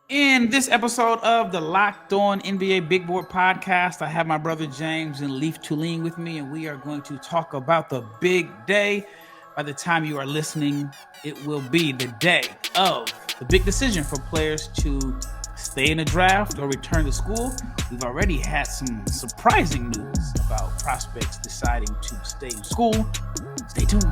In this episode of the Locked On NBA Big Board Podcast, I have my brother James and Leif Thulin with me, and we are going to talk about the big day. By the time you are listening, it will be the day of the big decision for players to stay in the draft or return to school. We've already had some surprising news about prospects deciding to stay in school. Stay tuned.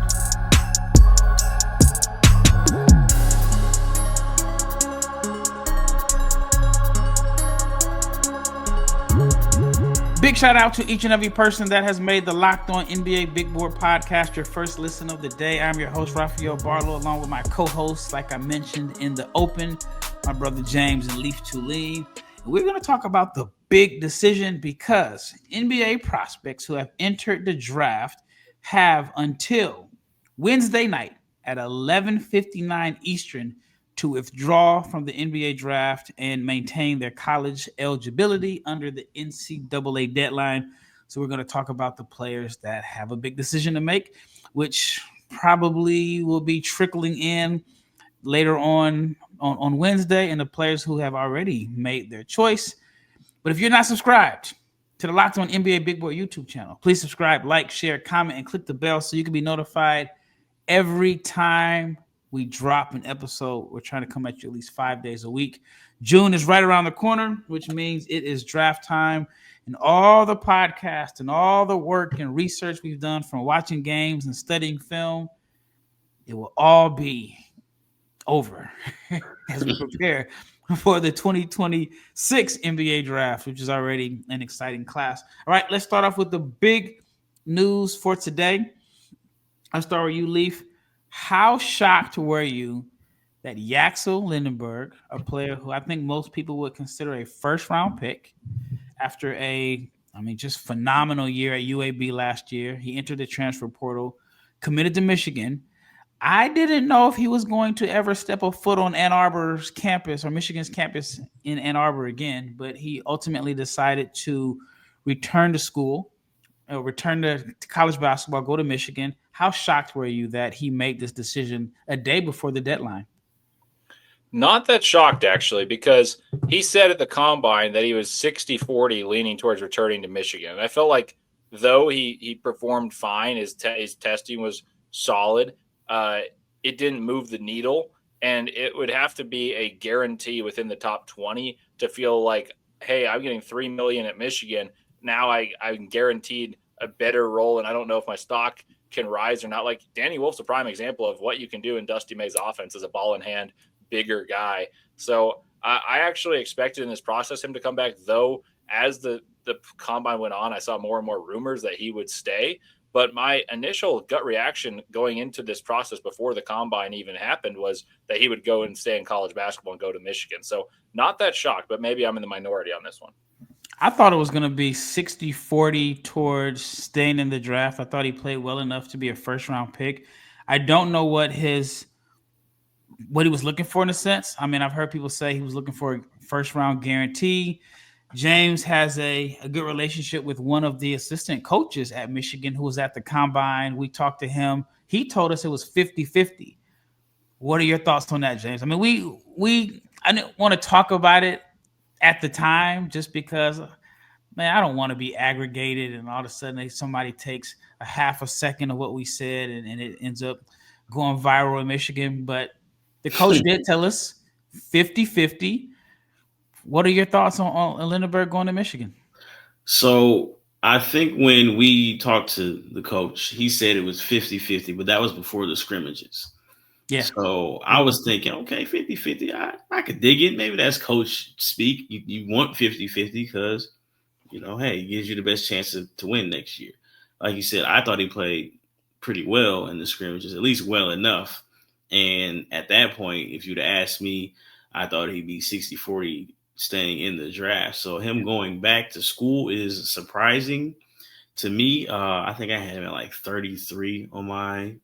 Big shout out to each and every person that has made the Locked On NBA Big Board Podcast your first listen of the day. I'm your host, Rafael Barlowe, along with my co-hosts, like I mentioned in the open, my brother James and Leif Thulin. And we're going to talk about the big decision because NBA prospects who have entered the draft have until Wednesday night at 11:59 Eastern to withdraw from the NBA draft and maintain their college eligibility under the NCAA deadline. So we're going to talk about the players that have a big decision to make, which probably will be trickling in later on Wednesday, and the players who have already made their choice. But if you're not subscribed to the Locked On NBA Big Boy YouTube channel, please subscribe, like, share, comment, and click the bell so you can be notified every time we drop an episode. We're trying to come at you at least 5 days a week. June is right around the corner, which means it is draft time. And all the podcasts and all the work and research we've done from watching games and studying film, it will all be over as we prepare for the 2026 NBA draft, which is already an exciting class. All right, let's start off with the big news for today. I'll start with you, Leif. How shocked were you that Yaxel Lendeborg, a player who I think most people would consider a first-round pick after just phenomenal year at UAB last year, he entered the transfer portal, committed to Michigan. I didn't know if he was going to ever step a foot on Ann Arbor's campus or Michigan's campus in Ann Arbor again, but he ultimately decided to return to school, return to college basketball, go to Michigan. How shocked were you that he made this decision a day before the deadline? Not that shocked, actually, because he said at the combine that he was 60-40 leaning towards returning to Michigan. And I felt like though he performed fine, his testing was solid, it didn't move the needle. And it would have to be a guarantee within the top 20 to feel like, hey, I'm getting $3 million at Michigan. Now I'm guaranteed a better role, and I don't know if my stock can rise or not. Like Danny Wolf's a prime example of what you can do in Dusty May's offense as a ball in hand, bigger guy. So I actually expected in this process him to come back, though as the combine went on, I saw more and more rumors that he would stay. But my initial gut reaction going into this process before the combine even happened was that he would go and stay in college basketball and go to Michigan. So not that shocked, but maybe I'm in the minority on this one. I thought it was going to be 60-40 towards staying in the draft. I thought he played well enough to be a first-round pick. I don't know what he was looking for in a sense. I mean, I've heard people say he was looking for a first-round guarantee. James has a good relationship with one of the assistant coaches at Michigan who was at the combine. We talked to him. He told us it was 50-50. What are your thoughts on that, James? I mean, I didn't want to talk about it at the time just because, man, I don't want to be aggregated and all of a sudden somebody takes a half a second of what we said and it ends up going viral in Michigan. But the coach did tell us 50-50. What are your thoughts on Lendeborg going to Michigan? So I think when we talked to the coach, he said it was 50-50, but that was before the scrimmages. Yeah. So I was thinking, okay, 50-50, I could dig it. Maybe that's coach speak. You want 50-50 because, hey, it gives you the best chance to win next year. Like you said, I thought he played pretty well in the scrimmages, at least well enough. And at that point, if you'd asked me, I thought he'd be 60-40 staying in the draft. So him going back to school is surprising to me. I think I had him at like 33 on my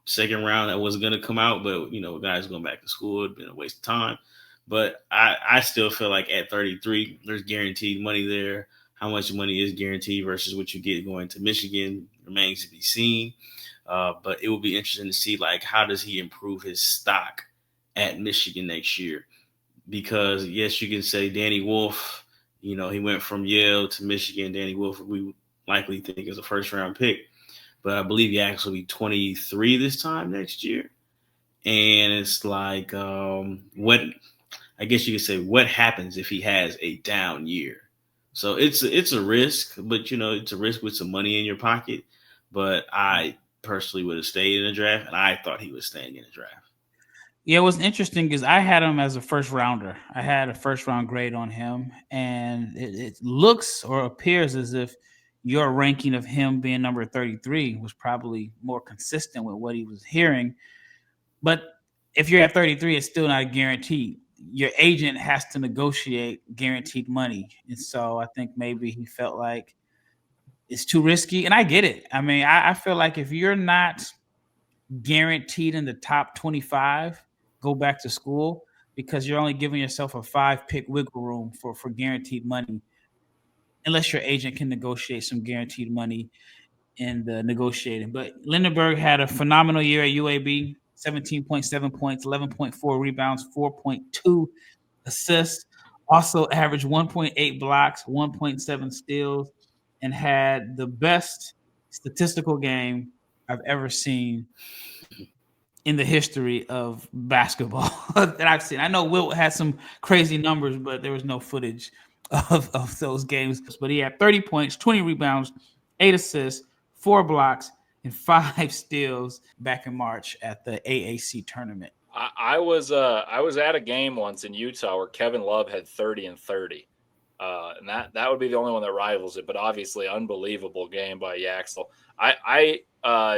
second round that wasn't going to come out, but guys going back to school, it'd been a waste of time. But I still feel like at 33, there's guaranteed money there. How much money is guaranteed versus what you get going to Michigan remains to be seen. But it will be interesting to see, like, how does he improve his stock at Michigan next year? because yes, you can say Danny Wolf, he went from Yale to Michigan. Danny Wolf, we likely think is a first round pick, but I believe Yaxel will be 23 this time next year. And it's like, what happens if he has a down year? So it's a risk, but it's a risk with some money in your pocket. But I personally would have stayed in the draft, and I thought he was staying in the draft. Yeah, what's interesting is I had him as a first rounder. I had a first round grade on him, and it looks or appears as if your ranking of him being number 33 was probably more consistent with what he was hearing. But if you're at 33, it's still not guaranteed. Your agent has to negotiate guaranteed money. And so I think maybe he felt like it's too risky. And I get it. I mean, I feel like if you're not guaranteed in the top 25, go back to school, because you're only giving yourself a 5-pick wiggle room for guaranteed money, unless your agent can negotiate some guaranteed money in the negotiating. But Lendeborg had a phenomenal year at UAB, 17.7 points, 11.4 rebounds, 4.2 assists, also averaged 1.8 blocks, 1.7 steals, and had the best statistical game I've ever seen in the history of basketball that I've seen. I know Wilt had some crazy numbers, but there was no footage of those games. But he had 30 points, 20 rebounds, 8 assists, 4 blocks, and 5 steals back in March at the AAC tournament. I was at a game once in Utah where Kevin Love had 30 and 30. And that would be the only one that rivals it, but obviously unbelievable game by Yaxel. I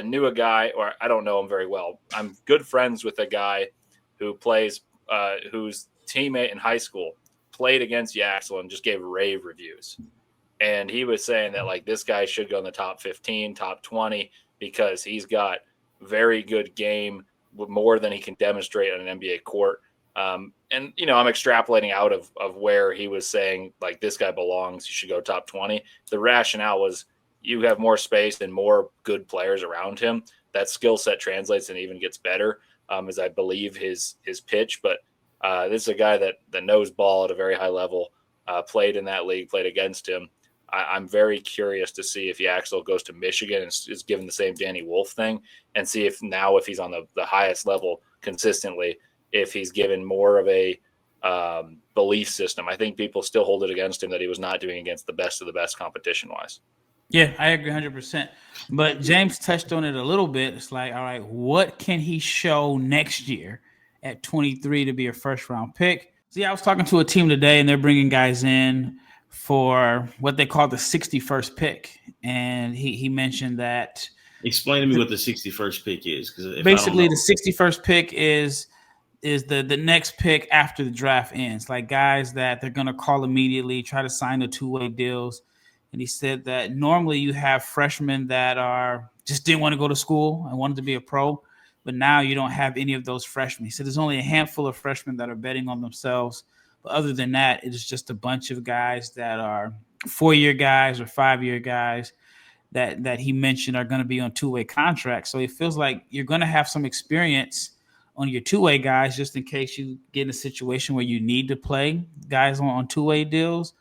knew a guy, or I don't know him very well. I'm good friends with a guy who plays, whose teammate in high school played against Yaxel and just gave rave reviews. And he was saying that like this guy should go in the top 15, top 20, because he's got very good game, with more than he can demonstrate on an NBA court. And, I'm extrapolating out of where he was saying, like, this guy belongs, you should go top 20. The rationale was you have more space and more good players around him. That skill set translates and even gets better, as I believe his pitch. But this is a guy that knows ball at a very high level, played in that league, played against him. I'm very curious to see if Yaxel goes to Michigan and is given the same Danny Wolf thing, and see if he's on the highest level consistently, if he's given more of a belief system. I think people still hold it against him that he was not doing against the best of the best competition-wise. Yeah, I agree 100%. But James touched on it a little bit. It's like, all right, what can he show next year at 23 to be a first-round pick? See, I was talking to a team today, and they're bringing guys in for what they call the 61st pick. And he mentioned that. Explain to me what the 61st pick is. Because basically the 61st pick is the next pick after the draft ends, like guys that they're going to call immediately, try to sign the 2-way deals. And he said that normally you have freshmen that are just didn't want to go to school and wanted to be a pro, but now you don't have any of those freshmen. He said there's only a handful of freshmen that are betting on themselves. But other than that, it is just a bunch of guys that are 4-year guys or 5-year guys that he mentioned are going to be on 2-way contracts. So it feels like you're going to have some experience on your 2-way guys, just in case you get in a situation where you need to play guys on 2-way deals.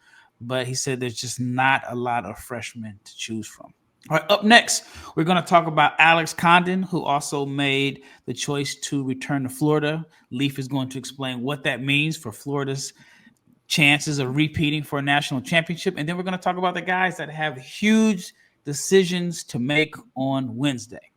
But he said there's just not a lot of freshmen to choose from. All right, up next, we're going to talk about Alex Condon, who also made the choice to return to Florida. Leif is going to explain what that means for Florida's chances of repeating for a national championship. And then we're going to talk about the guys that have huge decisions to make on Wednesday.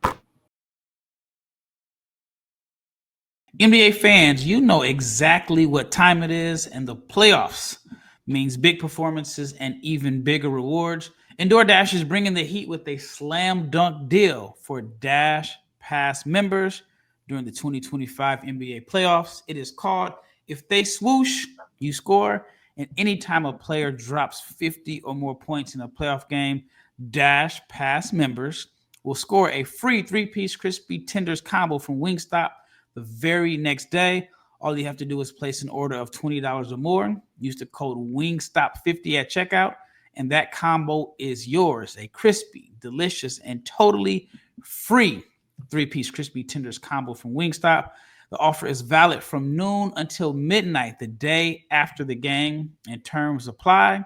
NBA fans, you know exactly what time it is, and the playoffs means big performances and even bigger rewards. And DoorDash is bringing the heat with a slam dunk deal for Dash Pass members during the 2025 NBA playoffs. It is called If They Swoosh, You Score. And anytime a player drops 50 or more points in a playoff game, Dash Pass members will score a free 3-piece crispy tenders combo from Wingstop the very next day. All you have to do is place an order of $20 or more. Use the code WINGSTOP50 at checkout, and that combo is yours. A crispy, delicious, and totally free 3-piece crispy tenders combo from Wingstop. The offer is valid from noon until midnight the day after the game, and terms apply.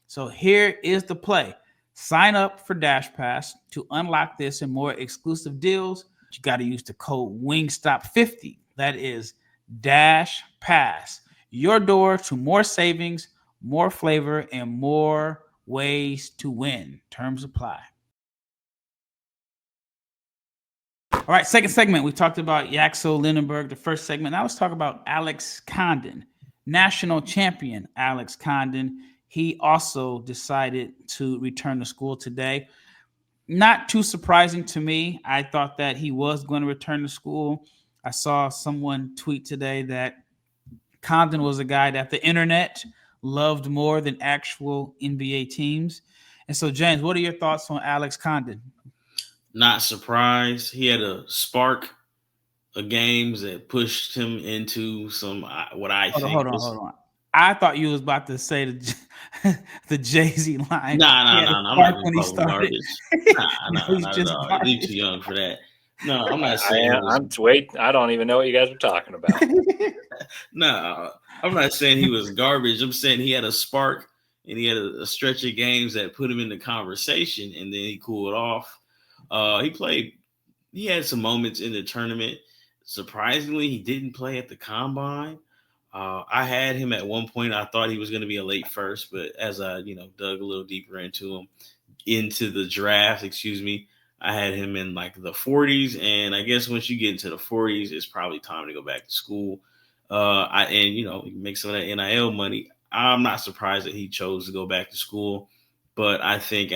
So here is the play. Sign up for Dash Pass to unlock this and more exclusive deals. You got to use the code WINGSTOP50. That is Dash Pass. Your door to more savings, more flavor, and more ways to win. Terms apply. All right, second segment. We talked about Yaxel Lendeborg, the first segment. Now let's talk about Alex Condon, national champion Alex Condon. He also decided to return to school today. Not too surprising to me. I thought that he was going to return to school. I saw someone tweet today that Condon was a guy that the internet loved more than actual NBA teams. And so, James, what are your thoughts on Alex Condon? Not surprised. He had a spark of games that pushed him into some what I think. Hold on. I thought you was about to say the Jay-Z line. No. I'm not going to garbage. No. You're too young for that. No, I'm not saying. I don't even know what you guys are talking about. No, I'm not saying he was garbage. I'm saying he had a spark and he had a stretch of games that put him in the conversation, and then he cooled off. He had some moments in the tournament. Surprisingly, he didn't play at the combine. I had him at one point. I thought he was going to be a late first, but as I, dug a little deeper into the draft, I had him in like the 40s. And I guess once you get into the 40s, it's probably time to go back to school. Make some of that NIL money. I'm not surprised that he chose to go back to school, but I think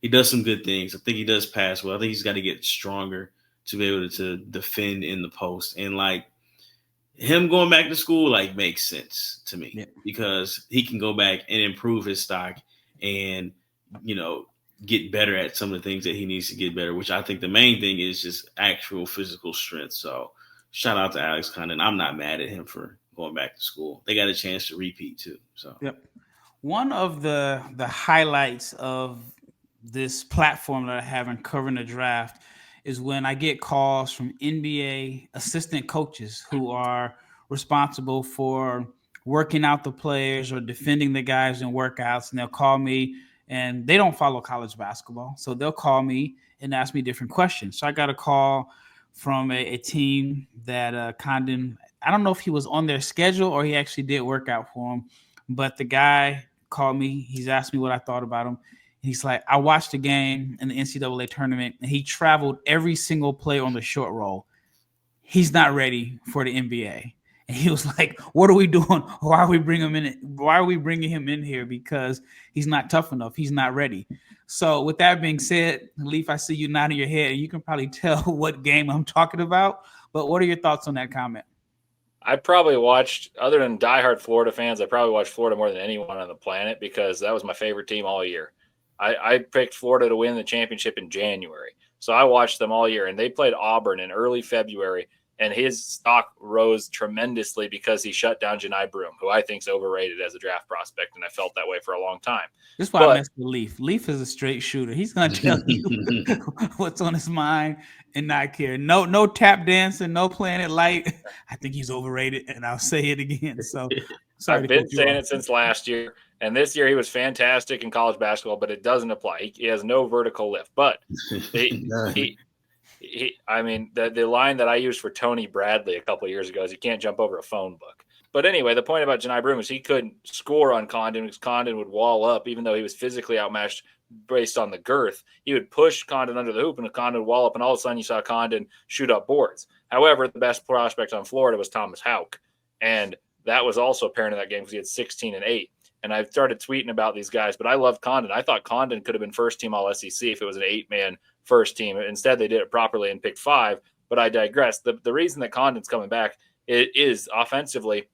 he does some good things. I think he does pass well. I think he's got to get stronger to be able to defend in the post. And like him going back to school, makes sense to me because he can go back and improve his stock and, get better at some of the things that he needs to get better, which I think the main thing is just actual physical strength. So shout out to Alex Condon. I'm not mad at him for going back to school. They got a chance to repeat too. So one of the highlights of this platform that I have in covering the draft is when I get calls from NBA assistant coaches who are responsible for working out the players or defending the guys in workouts, and they'll call me, and they don't follow college basketball. So they'll call me and ask me different questions. So I got a call from a team that Condon, I don't know if he was on their schedule or he actually did work out for him, but the guy called me. He's asked me what I thought about him. He's like, I watched the game in the NCAA tournament, and he traveled every single play on the short roll. He's not ready for the NBA. And he was like, what are we doing? Why are we bringing him in here? Because he's not tough enough. He's not ready. So with that being said, Leif, I see you nodding your head, and you can probably tell what game I'm talking about. But what are your thoughts on that comment? I probably watched, other than diehard Florida fans, I probably watched Florida more than anyone on the planet because that was my favorite team all year. I picked Florida to win the championship in January. So I watched them all year, and they played Auburn in early February, and his stock rose tremendously because he shut down Janai Broome, who I think is overrated as a draft prospect, and I felt that way for a long time. This is why I messed with Leif. Leif is a straight shooter. He's going to tell you what's on his mind and not care. No tap dancing, no playing it light. I think he's overrated, and I'll say it again. So sorry. I've been saying it since last year. And this year he was fantastic in college basketball, but it doesn't apply. He has no vertical lift. But the line that I used for Tony Bradley a couple of years ago is you can't jump over a phone book. But anyway, the point about Janai Broome is he couldn't score on Condon because Condon would wall up, even though he was physically outmatched based on the girth. He would push Condon under the hoop, and Condon would wall up, and all of a sudden you saw Condon shoot up boards. However, the best prospect on Florida was Thomas Houck, and that was also apparent in that game because he had 16 and 8. And I've started tweeting about these guys, but I love Condon. I thought Condon could have been first team all SEC if it was an 8-man first team. Instead, they did it properly and picked 5, but I digress. The reason that Condon's coming back is offensively,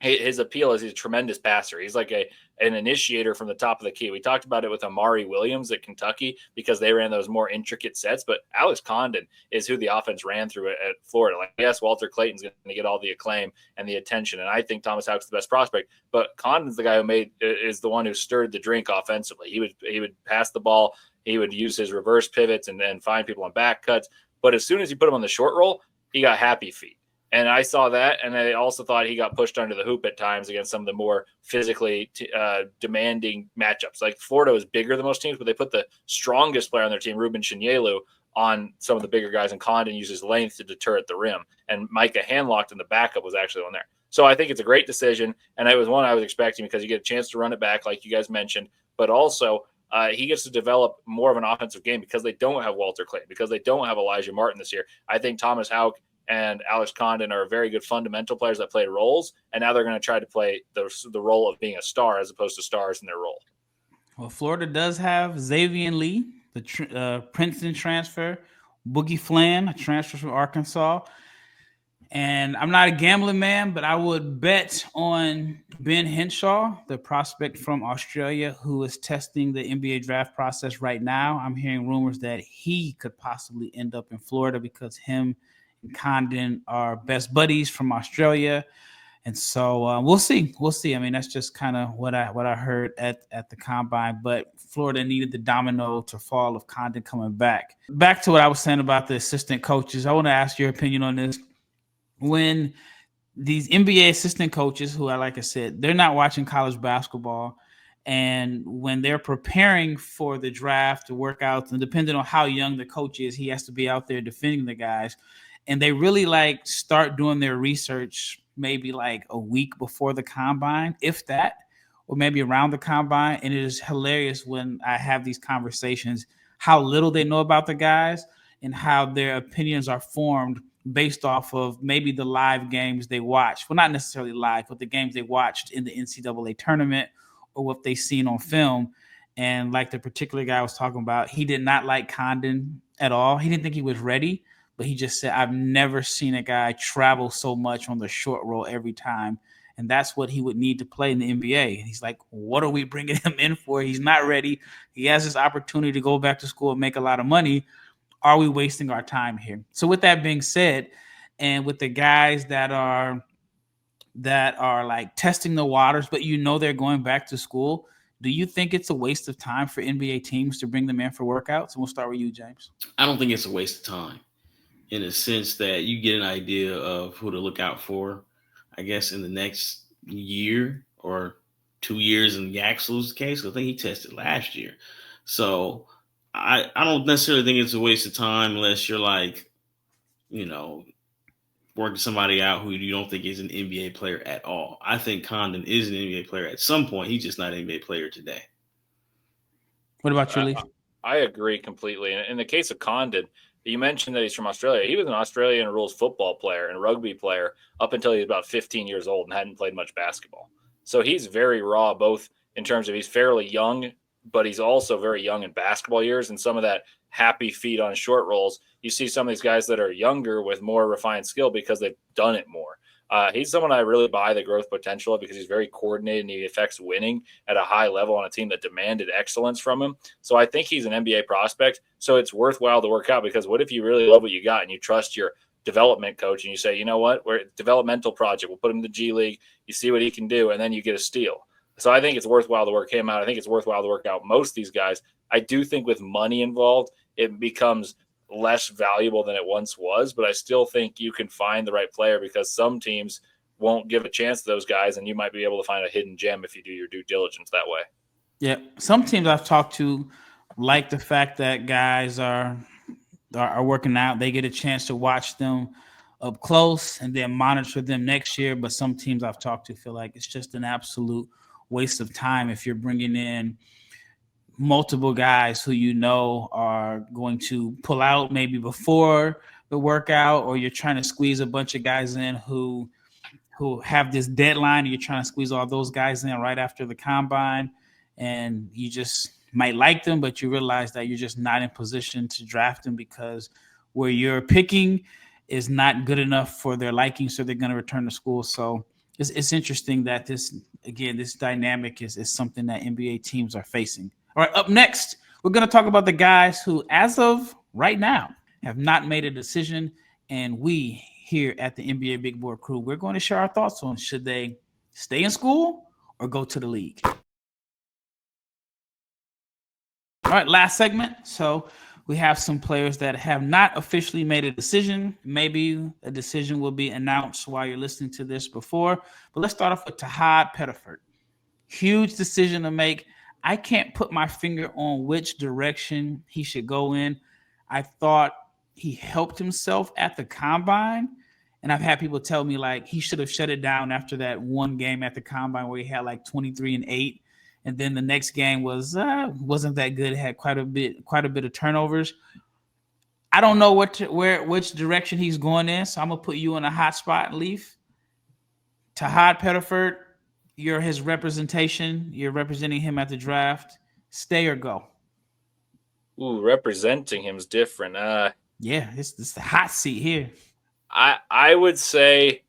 his appeal is he's a tremendous passer. He's like an initiator from the top of the key. We talked about it with Amari Williams at Kentucky because they ran those more intricate sets, but Alex Condon is who the offense ran through at Florida. Like, yes, Walter Clayton's going to get all the acclaim and the attention, and I think Thomas Houck's the best prospect, but Condon's the guy who is the one who stirred the drink offensively. He would pass the ball. He would use his reverse pivots and find people on back cuts. But as soon as you put him on the short roll, he got happy feet. And I saw that, and I also thought he got pushed under the hoop at times against some of the more physically demanding matchups. Like Florida was bigger than most teams, but they put the strongest player on their team, Ruben Chinyelu, on some of the bigger guys, and Condon uses length to deter at the rim. And Micah Handlocked in the backup was actually on there. So I think it's a great decision, and it was one I was expecting because you get a chance to run it back, like you guys mentioned, but also he gets to develop more of an offensive game because they don't have Walter Clayton, because they don't have Elijah Martin this year. I think Thomas Houck and Alex Condon are very good fundamental players that play roles, and now they're going to try to play the role of being a star as opposed to stars in their role. Well, Florida does have Xavier Lee, the Princeton transfer, Boogie Flan, a transfer from Arkansas. And I'm not a gambling man, but I would bet on Ben Henshaw, the prospect from Australia who is testing the NBA draft process right now. I'm hearing rumors that he could possibly end up in Florida because him and Condon are best buddies from Australia. And so we'll see. We'll see. I mean, that's just kind of what I heard at the combine. But Florida needed the domino to fall of Condon coming back. Back to what I was saying about the assistant coaches. I want to ask your opinion on this. When these NBA assistant coaches, who, like I said, they're not watching college basketball, and when they're preparing for the draft, the workouts, and depending on how young the coach is, he has to be out there defending the guys. And they really start doing their research maybe a week before the combine, if that, or maybe around the combine. And it is hilarious when I have these conversations, how little they know about the guys and how their opinions are formed based off of maybe the live games they watched. Well, not necessarily live, but the games they watched in the NCAA tournament or what they've seen on film. And like the particular guy I was talking about, he did not like Condon at all. He didn't think he was ready, but he just said, I've never seen a guy travel so much on the short roll every time. And that's what he would need to play in the NBA. And he's like, what are we bringing him in for? He's not ready. He has this opportunity to go back to school and make a lot of money. Are we wasting our time here? So with that being said, and with the guys that are testing the waters, but they're going back to school, do you think it's a waste of time for NBA teams to bring them in for workouts? And we'll start with you, James. I don't think it's a waste of time in a sense that you get an idea of who to look out for, I guess, in the next year or 2 years in Yaxel's case. I think he tested last year. So I don't necessarily think it's a waste of time unless you're working somebody out who you don't think is an NBA player at all. I think Condon is an NBA player at some point. He's just not an NBA player today. What about you, Leif? I agree completely. In the case of Condon, you mentioned that he's from Australia. He was an Australian rules football player and rugby player up until he was about 15 years old and hadn't played much basketball. So he's very raw, both in terms of he's fairly young, but he's also very young in basketball years, and some of that happy feet on short rolls. You see some of these guys that are younger with more refined skill because they've done it more. He's someone I really buy the growth potential of because he's very coordinated and he affects winning at a high level on a team that demanded excellence from him. So I think he's an NBA prospect. So it's worthwhile to work out because what if you really love what you got and you trust your development coach and you say, you know what, we're a developmental project. We'll put him in the G League. You see what he can do, and then you get a steal. So I think it's worthwhile to work him out. I think it's worthwhile to work out most of these guys. I do think with money involved, it becomes less valuable than it once was, but I still think you can find the right player because some teams won't give a chance to those guys, and you might be able to find a hidden gem if you do your due diligence that way. Yeah, some teams I've talked to like the fact that guys are working out. They get a chance to watch them up close and then monitor them next year, but some teams I've talked to feel like it's just an absolute waste of time if you're bringing in multiple guys who are going to pull out maybe before the workout, or you're trying to squeeze a bunch of guys in who have this deadline, and you're trying to squeeze all those guys in right after the combine, and you just might like them, but you realize that you're just not in position to draft them because where you're picking is not good enough for their liking, so they're going to return to school. So it's interesting that this dynamic is something that NBA teams are facing. All right, up next, we're going to talk about the guys who, as of right now, have not made a decision. And we here at the NBA Big Board Crew, we're going to share our thoughts on should they stay in school or go to the league. All right, last segment. So We have some players that have not officially made a decision. Maybe a decision will be announced while you're listening to this before. But let's start off with Tahad Pettiford. Huge decision to make. I can't put my finger on which direction he should go in. I thought he helped himself at the combine. And I've had people tell me like he should have shut it down after that one game at the combine where he had like 23-8. And then the next game wasn't that good. It had quite a bit of turnovers. I don't know which direction he's going in, so I'm gonna put you in a hot spot, Leif. Tahad Pettiford, you're his representation. You're representing him at the draft. Stay or go? Ooh, representing him's different. Yeah, it's the hot seat here. I would say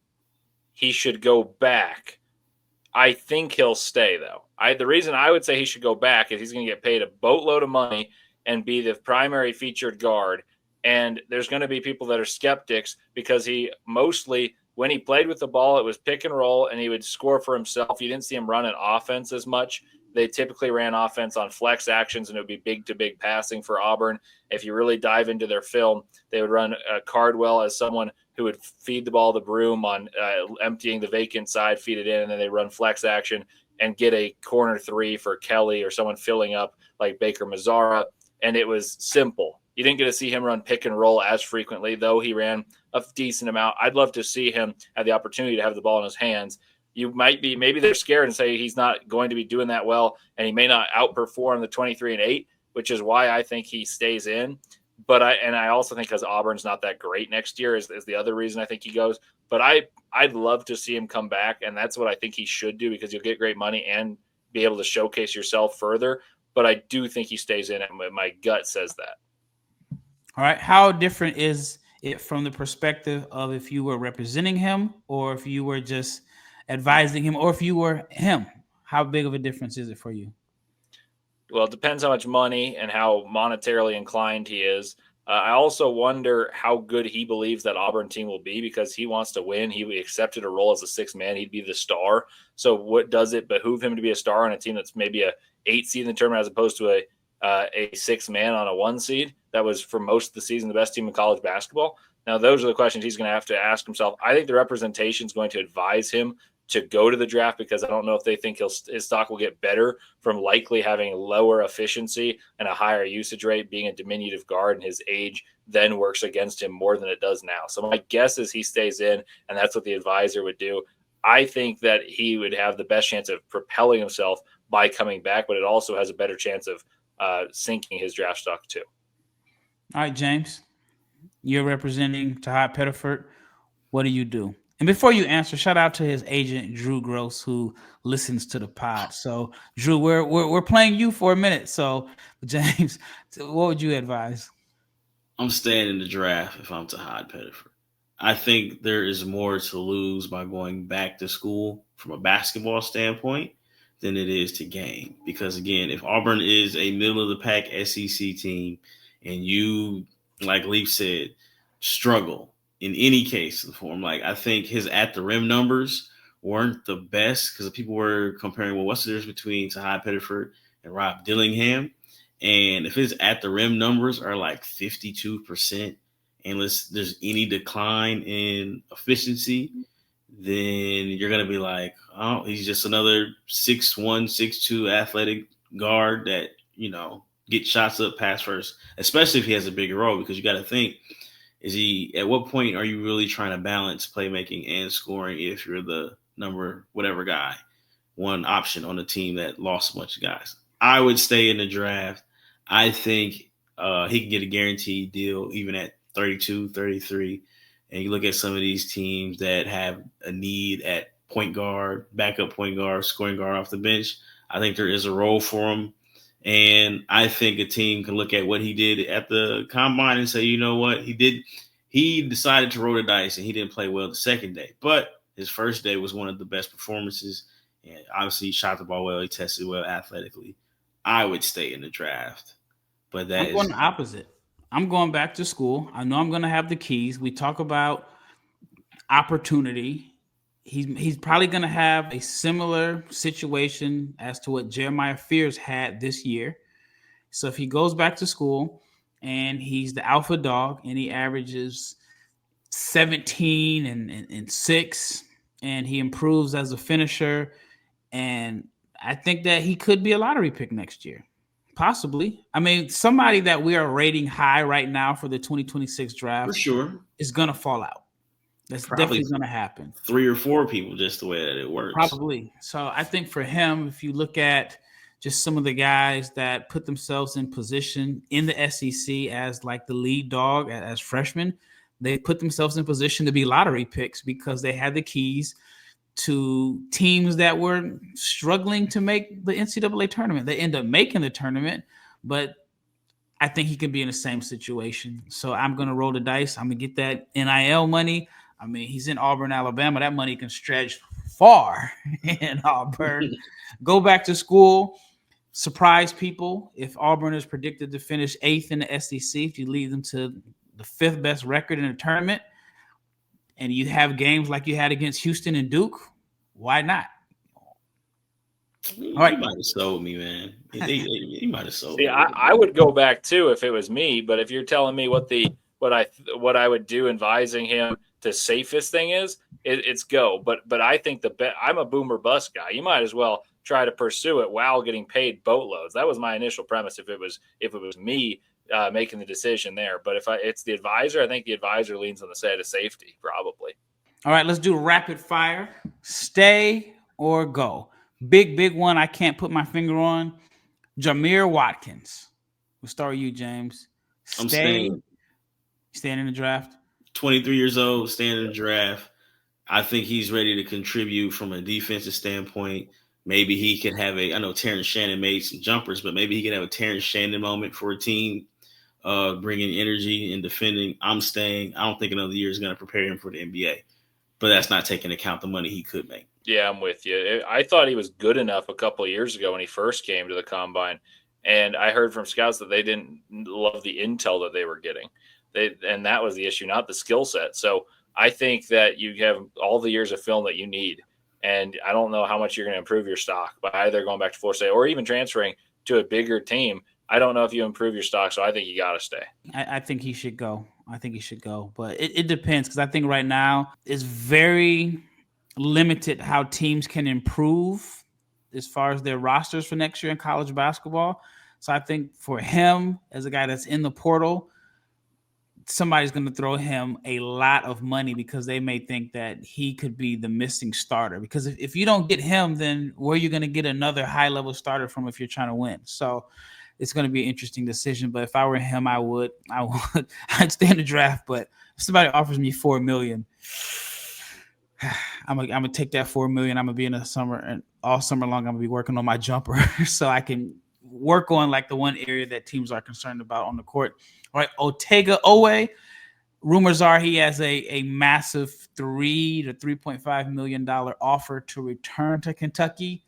he should go back. I think he'll stay, though. The reason I would say he should go back is he's going to get paid a boatload of money and be the primary featured guard. And there's going to be people that are skeptics because he mostly, when he played with the ball, it was pick and roll, and he would score for himself. You didn't see him run an offense as much. They typically ran offense on flex actions, and it would be big-to-big passing for Auburn. If you really dive into their film, they would run Cardwell as someone who would feed the ball to Broom on emptying the vacant side, feed it in, and then they run flex action and get a corner three for Kelly or someone filling up like Baker Mazzara. And it was simple. You didn't get to see him run pick and roll as frequently, though he ran a decent amount. I'd love to see him have the opportunity to have the ball in his hands. You might be, maybe they're scared and say he's not going to be doing that well, and he may not outperform the 23-8, which is why I think he stays in. But I also think because Auburn's not that great next year is the other reason I think he goes. But I'd love to see him come back, and that's what I think he should do because you'll get great money and be able to showcase yourself further. But I do think he stays in it. My gut says that. All right. How different is it from the perspective of if you were representing him or if you were just advising him or if you were him? How big of a difference is it for you? Well, it depends how much money and how monetarily inclined he is. I also wonder how good he believes that Auburn team will be because he wants to win. He accepted a role as a sixth man. He'd be the star. So what does it behoove him to be a star on a team that's maybe a 8 seed in the tournament as opposed to a sixth man on a 1 seed? That was for most of the season the best team in college basketball. Now, those are the questions he's going to have to ask himself. I think the representation is going to advise him to go to the draft because I don't know if they think his stock will get better from likely having lower efficiency and a higher usage rate, being a diminutive guard, and his age then works against him more than it does now. So my guess is he stays in, and that's what the advisor would do. I think that he would have the best chance of propelling himself by coming back, but it also has a better chance of sinking his draft stock too. All right, James, you're representing Tahad Pettiford. What do you do? And before you answer, shout out to his agent, Drew Gross, who listens to the pod. So, Drew, we're playing you for a minute. So, James, what would you advise? I'm staying in the draft if I'm Tahad Pettiford. I think there is more to lose by going back to school from a basketball standpoint than it is to gain. Because, again, if Auburn is a middle-of-the-pack SEC team and you, like Leif said, struggle in any case of the form, like I think his at the rim numbers weren't the best because people were comparing, well, what's the difference between Tahad Pettiford and Rob Dillingham? And if his at the rim numbers are like 52%, and there's any decline in efficiency, then you're going to be like, oh, he's just another 6'1", 6'2" athletic guard that, get shots up pass first, especially if he has a bigger role, because you got to think, at what point are you really trying to balance playmaking and scoring if you're the number whatever guy, one option on a team that lost a bunch of guys? I would stay in the draft. I think he can get a guaranteed deal even at 32, 33. And you look at some of these teams that have a need at point guard, backup point guard, scoring guard off the bench. I think there is a role for him. And I think a team can look at what he did at the combine and say, you know what, he decided to roll the dice and he didn't play well the second day. But his first day was one of the best performances. And obviously he shot the ball well. He tested well athletically. I would stay in the draft. But I'm going the opposite. I'm going back to school. I know I'm going to have the keys. We talk about opportunity. He's probably going to have a similar situation as to what Jeremiah Fears had this year. So if he goes back to school, and he's the alpha dog, and he averages 17 and 6, and he improves as a finisher. And I think that he could be a lottery pick next year. Possibly. I mean, somebody that we are rating high right now for the 2026 draft For sure. is going to fall out. That's Probably definitely going to happen. 3 or 4 people, just the way that it works. Probably. So I think for him, if you look at just some of the guys that put themselves in position in the SEC as like the lead dog as freshmen, they put themselves in position to be lottery picks because they had the keys to teams that were struggling to make the NCAA tournament. They end up making the tournament, but I think he could be in the same situation. So I'm going to roll the dice. I'm going to get that NIL money. I mean, he's in Auburn, Alabama. That money can stretch far in Auburn. Go back to school, surprise people. If Auburn is predicted to finish 8th in the SEC, if you lead them to the 5th best record in the tournament, and you have games like you had against Houston and Duke, why not? All right. He might have sold me, man. He might have sold me. I would go back too if it was me, but if you're telling me what I would do advising him the safest thing is, it's go. But I think I'm a boomer bust guy. You might as well try to pursue it while getting paid boatloads. That was my initial premise. If it was me making the decision there, but if it's the advisor, I think the advisor leans on the side of safety probably. All right, let's do rapid fire. Stay or go. Big one I can't put my finger on. Jameer Watkins. We'll start with you, James. I'm staying in the draft. 23 years old, staying in the draft. I think he's ready to contribute from a defensive standpoint. Maybe he could have I know Terrence Shannon made some jumpers, but maybe he could have a Terrence Shannon moment for a team, bringing energy and defending. I'm staying. I don't think another year is going to prepare him for the NBA, but that's not taking into account the money he could make. Yeah, I'm with you. I thought he was good enough a couple of years ago when he first came to the combine, and I heard from scouts that they didn't love the intel that they were getting. And that was the issue, not the skill set. So I think that you have all the years of film that you need, and I don't know how much you're going to improve your stock by either going back to Florida State or even transferring to a bigger team. I don't know if you improve your stock, so I think you got to stay. I think he should go. But it depends, because I think right now it's very limited how teams can improve as far as their rosters for next year in college basketball. So I think for him, as a guy that's in the portal, somebody's going to throw him a lot of money because they may think that he could be the missing starter. Because if you don't get him, then where are you going to get another high-level starter from if you're trying to win? So it's going to be an interesting decision. But if I were him, I'd stay in the draft. But if somebody offers me $4 million, I'm gonna take that $4 million. I'm gonna be in the summer, and all summer long I'm gonna be working on my jumper so I can work on like the one area that teams are concerned about on the court. All right, Otega Owe. Rumors are he has a massive $3 to $3.5 million offer to return to Kentucky.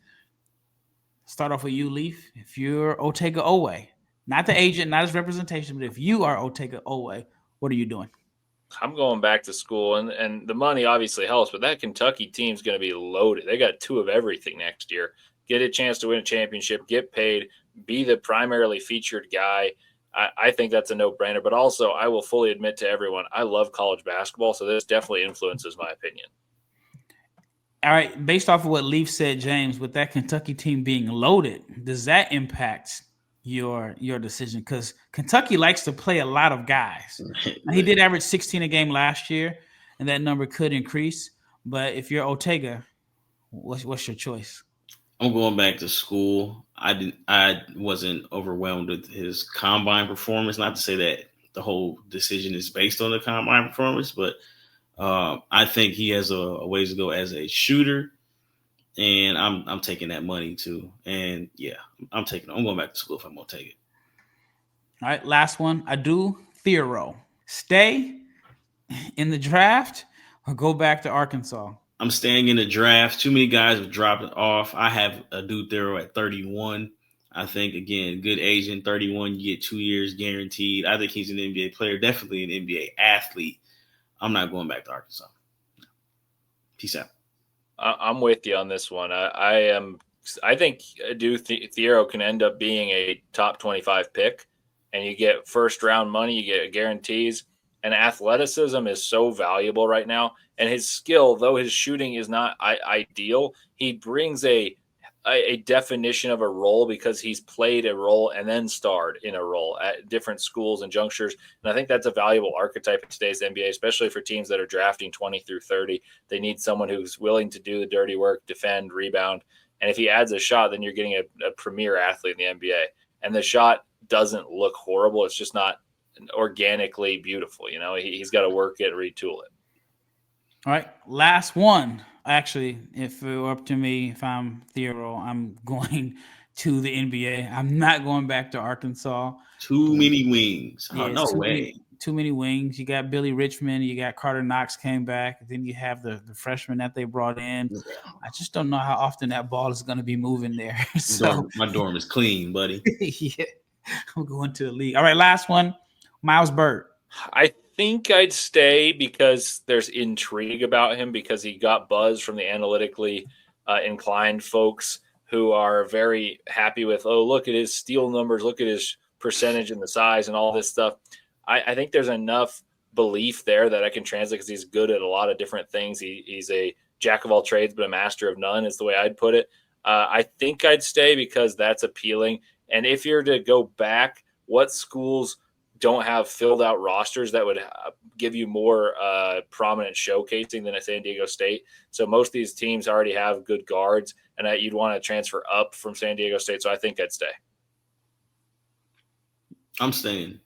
Start off with you, Leif. If you're Otega Owe, not the agent, not his representation, but if you are Otega Owe, what are you doing? I'm going back to school, and the money obviously helps, but that Kentucky team's going to be loaded. They got 2 of everything next year. Get a chance to win a championship, get paid, be the primarily featured guy. I think that's a no-brainer, but also I will fully admit to everyone, I love college basketball, so this definitely influences my opinion. All right, based off of what Leif said, James, with that Kentucky team being loaded, does that impact your decision? Because Kentucky likes to play a lot of guys. He did average 16 a game last year, and that number could increase. But if you're Otega, what's your choice? I'm going back to school. I wasn't overwhelmed with his combine performance. Not to say that the whole decision is based on the combine performance, but I think he has a ways to go as a shooter, and I'm taking that money too. And yeah, I'm going back to school if I'm gonna take it. All right, last one. Adu Theoro. Stay in the draft or go back to Arkansas? I'm staying in the draft. Too many guys have dropped it off. I have Adu Theoro at 31. I think, again, good agent, 31, you get 2 years guaranteed. I think he's an NBA player, definitely an NBA athlete. I'm not going back to Arkansas. Peace out. I'm with you on this one. I think Adu Theoro can end up being a top 25 pick, and you get first round money, you get guarantees, and athleticism is so valuable right now. And his skill, though his shooting is not ideal, he brings a definition of a role because he's played a role and then starred in a role at different schools and junctures. And I think that's a valuable archetype in today's NBA, especially for teams that are drafting 20 through 30. They need someone who's willing to do the dirty work, defend, rebound. And if he adds a shot, then you're getting a premier athlete in the NBA. And the shot doesn't look horrible. It's just not organically beautiful. You know, he's got to work it, retool it. All right. Last one. Actually, if it were up to me, if I'm Theo, I'm going to the NBA. I'm not going back to Arkansas. Too many wings. Oh, Yeah, no way. Too many wings. You got Billy Richmond. You got Carter Knox came back. Then you have the freshman that they brought in. I just don't know how often that ball is going to be moving there. So My dorm is clean, buddy. yeah, I'm going to the league. All right, last one. Miles Byrd. I think I'd stay because there's intrigue about him because he got buzz from the analytically inclined folks who are very happy with, oh, look at his steal numbers, look at his percentage and the size and all this stuff. I think there's enough belief there that I can translate because he's good at a lot of different things. He's a jack of all trades, but a master of none is the way I'd put it. I think I'd stay because that's appealing. And if you're to go back, what schools don't have filled out rosters that would give you more prominent showcasing than a San Diego State? So most of these teams already have good guards, and you'd want to transfer up from San Diego State. So I think I'd stay. I'm staying.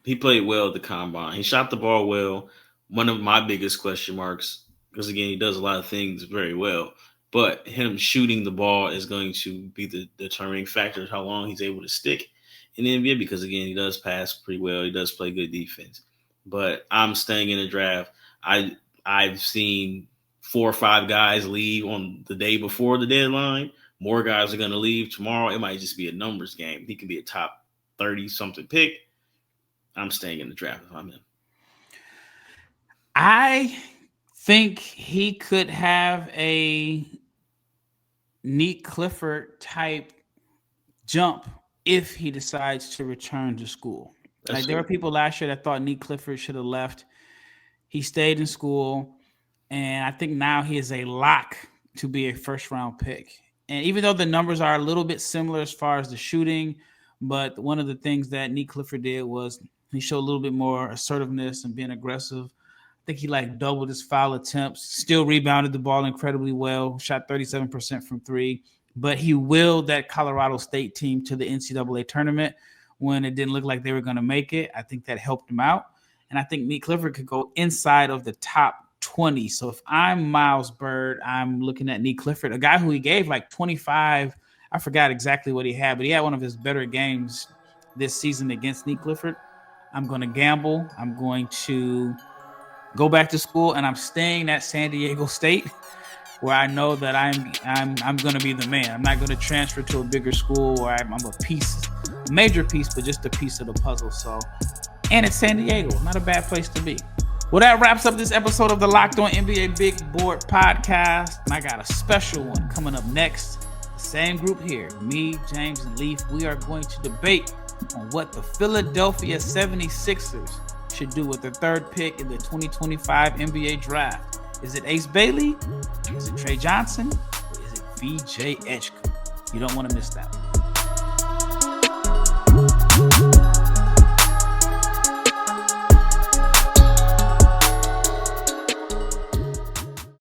He played well at the combine. He shot the ball well. One of my biggest question marks, because again, he does a lot of things very well, but him shooting the ball is going to be the determining factor of how long he's able to stick in the NBA, because again, he does pass pretty well. He does play good defense. But I'm staying in the draft. I've seen 4 or 5 guys leave on the day before the deadline. More guys are going to leave tomorrow. It might just be a numbers game. He can be a top 30-something pick. I'm staying in the draft if I'm him. I think he could have a Neat Clifford type jump if he decides to return to school. Like there were people last year that thought Neat Clifford should have left. He stayed in school, and I think now he is a lock to be a first-round pick. And even though the numbers are a little bit similar as far as the shooting, but one of the things that Neat Clifford did was he showed a little bit more assertiveness and being aggressive. I think he doubled his foul attempts, still rebounded the ball incredibly well, shot 37% from 3. But he willed that Colorado State team to the NCAA tournament when it didn't look like they were going to make it. I think that helped him out. And I think Neat Clifford could go inside of the top 20. So if I'm Miles Byrd, I'm looking at Neat Clifford, a guy who he gave 25. I forgot exactly what he had, but he had one of his better games this season against Neat Clifford. I'm going to gamble. I'm going to go back to school, and I'm staying at San Diego State, where I know that I'm going to be the man. I'm not going to transfer to a bigger school where I'm a major piece, but just a piece of the puzzle. So, and it's San Diego, not a bad place to be. Well, that wraps up this episode of the Locked On NBA Big Board podcast, and I got a special one coming up next. The same group here, me, James, and Leif. We are going to debate on what the Philadelphia 76ers should do with their 3rd pick in the 2025 NBA draft. Is it Ace Bailey? Is it Trey Johnson? Or is it VJ Edgecombe? You don't want to miss that one.